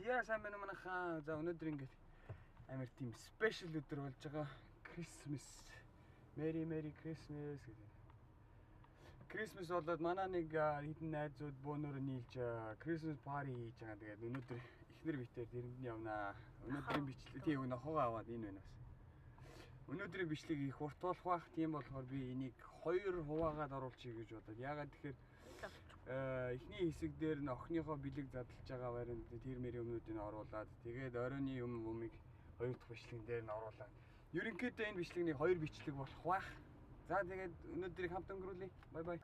Яа сайн байна уу манайхаа. За өнөөдөр ингээд амар тийм спешиал өдөр болж байгаа. Christmas. Merry Christmas гэдэг. Christmas болоод манай нэг хэдэн найзууд бөөнөр нийлж Christmas party хийж байгаа. Тэгээд өнөөдөр эхнэр битээр тэрэнд нь явнаа. Өнөөдрийн бичлэг тийм нохоо аваад энэ байна бас. Өнөөдрийн бичлэг их урт болох бах. Тийм болохоор би энийг 2 хуваагаад оруулчих гэж бодоод. Яагаад тэгэхээр эхний хэсэг дээр нь охиныхоо бэлэг задлж байгаа байранд тэр мэрийн өмнөдийг оруулаад тэгээд оройны юмыг 2 дахь бичлэгэн дээр нь оруулаад ерөнхийдөө энэ бичлэгний 2 бичлэг болох бах. За тэгээд өнөөдрийг хамт өнгөрүүлье. Бай бай.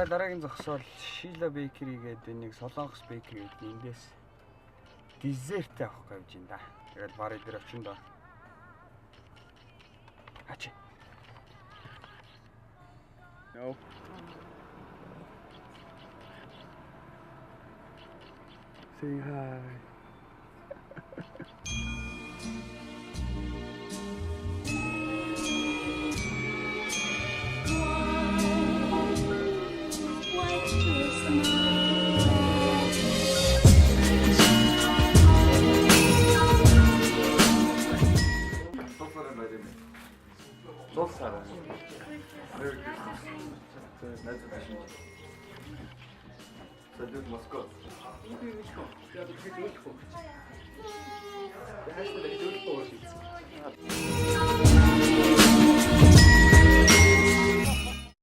За дараагийн зогсоол Sheila Bakery гэдэг нэг Солонгос бейкери гэдэг эндээс десерт авах гэж байна да. Тэгээд барыг дээр очино доо. Ачи. No. Say hi. Солсара. Салют, Москва. Я тут хочу. Я хочу, чтобы ты